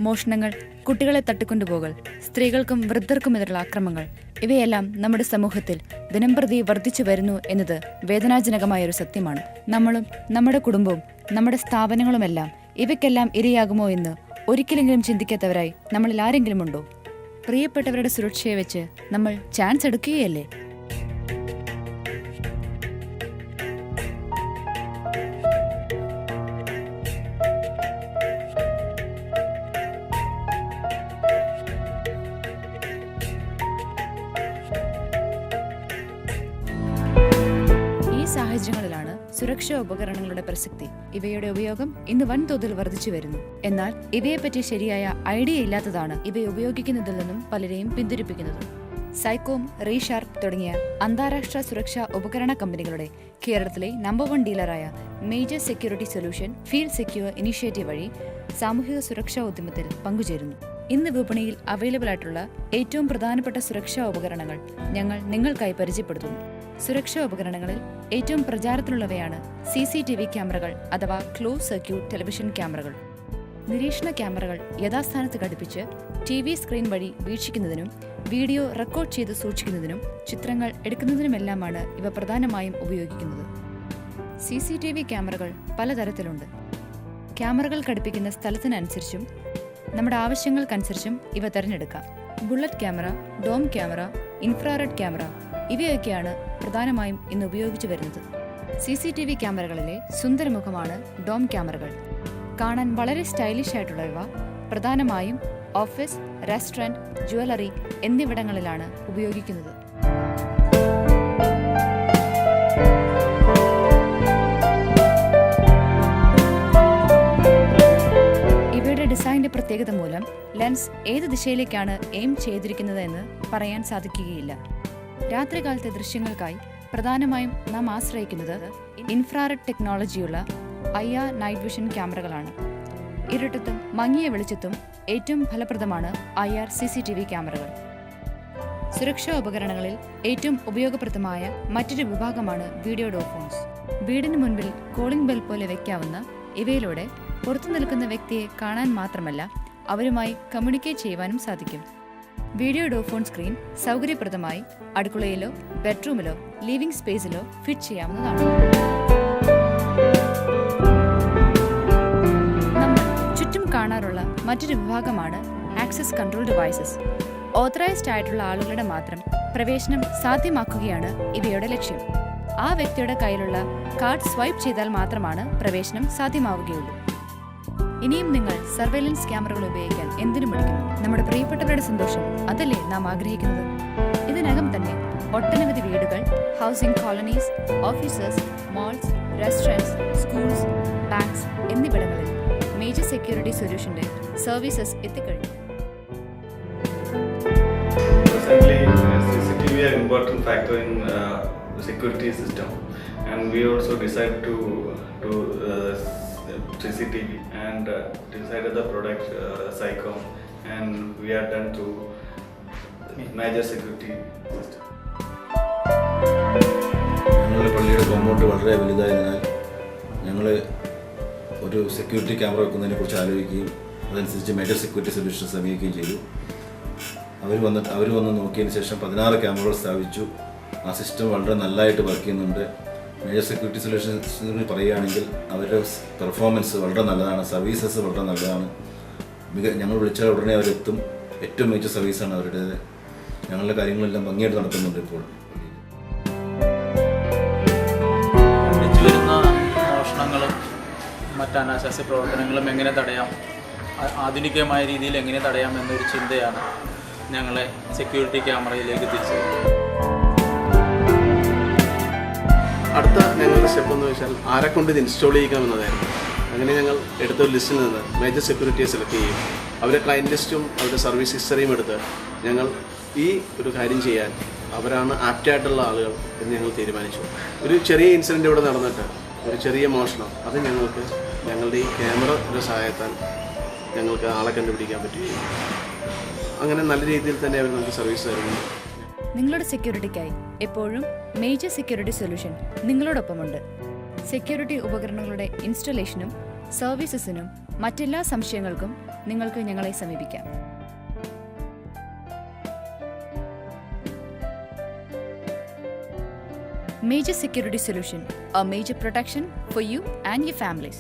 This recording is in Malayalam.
മോഷണങ്ങൾ, കുട്ടികളെ തട്ടിക്കൊണ്ടുപോകൽ, സ്ത്രീകൾക്കും വൃദ്ധർക്കുമെതിരുള്ള അക്രമങ്ങൾ ഇവയെല്ലാം നമ്മുടെ സമൂഹത്തിൽ ദിനംപ്രതി വർദ്ധിച്ചു വരുന്നു എന്നത് വേദനാജനകമായൊരു സത്യമാണ്. നമ്മളും നമ്മുടെ കുടുംബവും നമ്മുടെ സ്ഥാപനങ്ങളുമെല്ലാം ഇവയ്ക്കെല്ലാം ഇരയാകുമോ എന്ന് ഒരിക്കലെങ്കിലും ചിന്തിക്കാത്തവരായി നമ്മളിൽ ആരെങ്കിലും ഉണ്ടോ? പ്രിയപ്പെട്ടവരുടെ സുരക്ഷയെ വെച്ച് നമ്മൾ ചാൻസ് എടുക്കുകയല്ലേ? സാഹചര്യങ്ങളിലാണ് സുരക്ഷാ ഉപകരണങ്ങളുടെ പ്രസക്തി. ഇവയുടെ ഉപയോഗം ഇന്ന് വൻതോതിൽ വർദ്ധിച്ചു വരുന്നു. എന്നാൽ ഇവയെപ്പറ്റി ശരിയായ ഐഡിയ ഇല്ലാത്തതാണ് ഇവയെ ഉപയോഗിക്കുന്നതിൽ നിന്നും പലരെയും പിന്തിരിപ്പിക്കുന്നത്. സൈക്കോം, റീഷാർപ്പ് തുടങ്ങിയ അന്താരാഷ്ട്ര സുരക്ഷാ ഉപകരണ കമ്പനികളുടെ കേരളത്തിലെ നമ്പർ 1 ഡീലറായ major security solution field secure initiative വഴി സാമൂഹിക സുരക്ഷാ ഉദ്യമത്തിൽ പങ്കുചേരുന്നു. ഇന്ന് വിപണിയിൽ അവൈലബിൾ ആയിട്ടുള്ള ഏറ്റവും പ്രധാനപ്പെട്ട സുരക്ഷാ ഉപകരണങ്ങൾ ഞങ്ങൾ നിങ്ങൾക്കായി പരിചയപ്പെടുത്തുന്നു. സുരക്ഷാ ഉപകരണങ്ങളിൽ ഏറ്റവും പ്രചാരത്തിലുള്ളവയാണ് CCTV ക്യാമറകൾ അഥവാ ക്ലോസ് സർക്യൂട്ട് ടെലിവിഷൻ ക്യാമറകൾ. നിരീക്ഷണ ക്യാമറകൾ യഥാസ്ഥാനത്ത് ഘടിപ്പിച്ച് TV സ്ക്രീൻ വഴി വീക്ഷിക്കുന്നതിനും വീഡിയോ റെക്കോർഡ് ചെയ്ത് സൂക്ഷിക്കുന്നതിനും ചിത്രങ്ങൾ എടുക്കുന്നതിനുമെല്ലാമാണ് ഇവ പ്രധാനമായും ഉപയോഗിക്കുന്നത്. CCTV ക്യാമറകൾ പലതരത്തിലുണ്ട്. ക്യാമറകൾ ഘടിപ്പിക്കുന്ന സ്ഥലത്തിനനുസരിച്ചും നമ്മുടെ ആവശ്യങ്ങൾക്കനുസരിച്ചും ഇവ തിരഞ്ഞെടുക്കാം. Bullet camera, dome camera, infrared camera ഇവയൊക്കെയാണ് പ്രധാനമായും ഇന്ന് ഉപയോഗിച്ചു വരുന്നത്. CCTV ക്യാമറകളിലെ സുന്ദരമുഖമാണ് ഡോം ക്യാമറകൾ. കാണാൻ വളരെ സ്റ്റൈലിഷ് ആയിട്ടുള്ള ഇവ പ്രധാനമായും ഓഫീസ്, റെസ്റ്റോറന്റ്, ജ്വല്ലറി എന്നിവിടങ്ങളിലാണ് ഉപയോഗിക്കുന്നത്. ഇവയുടെ ഡിസൈനിന്റെ പ്രത്യേകത മൂലം ലെൻസ് ഏത് ദിശയിലേക്കാണ് എയിം ചെയ്തിരിക്കുന്നത് എന്ന് പറയാൻ സാധിക്കുകയില്ല. രാത്രികാലത്തെ ദൃശ്യങ്ങൾക്കായി പ്രധാനമായും നാം ആശ്രയിക്കുന്നത് ഇൻഫ്രാറെഡ് ടെക്നോളജിയുള്ള IR നൈറ്റ് വിഷൻ ക്യാമറകളാണ്. ഇരുട്ടത്തും മങ്ങിയ വെളിച്ചത്തും ഏറ്റവും ഫലപ്രദമാണ് IR CCTV ക്യാമറകൾ. സുരക്ഷാ ഉപകരണങ്ങളിൽ ഏറ്റവും ഉപയോഗപ്രദമായ മറ്റൊരു വിഭാഗമാണ് വീഡിയോ ഡോർഫോൺസ്. വീടിന് മുൻപിൽ കോളിംഗ് ബെൽ പോലെ വയ്ക്കാവുന്ന ഇവയിലൂടെ പുറത്തു നിൽക്കുന്ന വ്യക്തിയെ കാണാൻ മാത്രമല്ല അവരുമായി കമ്മ്യൂണിക്കേറ്റ് ചെയ്യുവാനും സാധിക്കും. വീഡിയോ ഡോർഫോൺ സ്ക്രീൻ സൗകര്യപ്രദമായി അടുക്കളയിലോ ബെഡ്റൂമിലോ ലിവിംഗ് സ്പേസിലോ ഫിറ്റ് ചെയ്യാവുന്നതാണ്. നമ്മൾ ചുറ്റും കാണാറുള്ള മറ്റൊരു വിഭാഗമാണ് ആക്സസ് കൺട്രോൾ ഡിവൈസസ്. ഓതറൈസ്ഡ് ആയിട്ടുള്ള ആളുകളുടെ മാത്രം പ്രവേശനം സാധ്യമാക്കുകയാണ് ഇവയുടെ ലക്ഷ്യം. ആ വ്യക്തിയുടെ കയ്യിലുള്ള കാർഡ് സ്വൈപ്പ് ചെയ്താൽ മാത്രമാണ് പ്രവേശനം സാധ്യമാവുകയുള്ളൂ. ഇനിയും നിങ്ങൾ സർവൈലൻസ് ക്യാമറകൾ ഉപയോഗിക്കാൻ എന്തിനു മടിക്കുന്നു? നമ്മുടെ പ്രിയപ്പെട്ടവരുടെ സന്തോഷം അതല്ലേ നാം ആഗ്രഹിക്കുന്നത്? ഇതിനകം തന്നെ ഒട്ടനവധി വീടുകൾ, housing colonies, offices, moles, restaurants, schools, banks എന്നിവിടങ്ങളിൽ മേജർ സെക്യൂരിറ്റി സൊല്യൂഷന്റെ സർവീസസ് എത്തിക്കഴിഞ്ഞു. CCTV are an important factor in the security system, and we also decided to do CCTV and decided the product Sycom, and we are done to major security system. ഞങ്ങളുടെ പള്ളിയുടെ കോമ്പൗണ്ട് വളരെ വലുതായതിനാൽ ഞങ്ങൾ ഒരു സെക്യൂരിറ്റി ക്യാമറ വെക്കുന്നതിനെ കുറിച്ച് ആലോചിക്കുകയും അതനുസരിച്ച് മേജർ സെക്യൂരിറ്റി സൊല്യൂഷൻ സമീപിക്കുകയും ചെയ്തു. അവർ വന്ന് നോക്കിയതിന് ശേഷം 16 ക്യാമറകൾ സ്ഥാപിച്ചു. ആ സിസ്റ്റം വളരെ നല്ലതായിട്ട് വർക്ക് ചെയ്യുന്നുണ്ട്. മേജർ സെക്യൂരിറ്റി സൊല്യൂഷൻസിന് പറയുകയാണെങ്കിൽ അവരുടെ പെർഫോമൻസ് വളരെ നല്ലതാണ്, സർവീസസ് വളരെ നല്ലതാണ്. ഞങ്ങൾ വിളിച്ചാൽ ഉടനെ അവരെത്തും. ഏറ്റവും മികച്ച സർവീസാണ് അവരുടേത്. ഞങ്ങളുടെ കാര്യങ്ങളെല്ലാം ഭംഗിയായിട്ട് നടത്തുന്നുണ്ട്. ഇപ്പോൾ വരുന്ന മോഷണങ്ങളും മറ്റ് അനാശാസ്യ പ്രവർത്തനങ്ങളും എങ്ങനെ തടയാം, ആധുനികമായ രീതിയിൽ എങ്ങനെ തടയാം എന്നൊരു ചിന്തയാണ് ഞങ്ങളെ സെക്യൂരിറ്റി ക്യാമറയിലേക്ക് തിരിച്ചത്. അടുത്ത ഞങ്ങളുടെ സ്റ്റെപ്പ് എന്ന് വെച്ചാൽ ആരെക്കൊണ്ട് ഇത് ഇൻസ്റ്റാൾ ചെയ്യിക്കാമെന്നതായിരുന്നു. അങ്ങനെ ഞങ്ങൾ എടുത്തൊരു ലിസ്റ്റിൽ നിന്ന് മേജർ സെക്യൂരിറ്റിയെ സെലക്ട് ചെയ്യും. അവരുടെ ക്ലയൻറ്റ് ലിസ്റ്റും അവരുടെ സർവീസ് ഹിസ്റ്ററിയും എടുത്ത് ഞങ്ങൾ ഈ ഒരു കാര്യം ചെയ്യാൻ അവരാണ് ആപ്റ്റായിട്ടുള്ള ആളുകൾ എന്ന് ഞങ്ങൾ തീരുമാനിച്ചു. ഒരു ചെറിയ ഇൻസിഡൻറ്റ് ഇവിടെ നടന്നിട്ട് ഒരു ചെറിയ മോഷണം, അത് ഞങ്ങൾക്ക് ഞങ്ങളുടെ ഈ ക്യാമറയുടെ സഹായത്താൽ ഞങ്ങൾക്ക് ആളെ കണ്ടുപിടിക്കാൻ പറ്റുകയും അങ്ങനെ നല്ല രീതിയിൽ തന്നെ അവർ നമുക്ക് സർവീസ് തരുന്നുണ്ട്. നിങ്ങളുടെ സെക്യൂരിറ്റിക്കായി എപ്പോഴും മേജർ സെക്യൂരിറ്റി സൊല്യൂഷൻ നിങ്ങളോടൊപ്പമുണ്ട്. സെക്യൂരിറ്റി ഉപകരണങ്ങളുടെ ഇൻസ്റ്റലേഷനും സർവീസസിനും മറ്റെല്ലാ സംശയങ്ങൾക്കും നിങ്ങൾക്ക് ഞങ്ങളെ സമീപിക്കാം. Major Security Solution, a major protection for you and your families.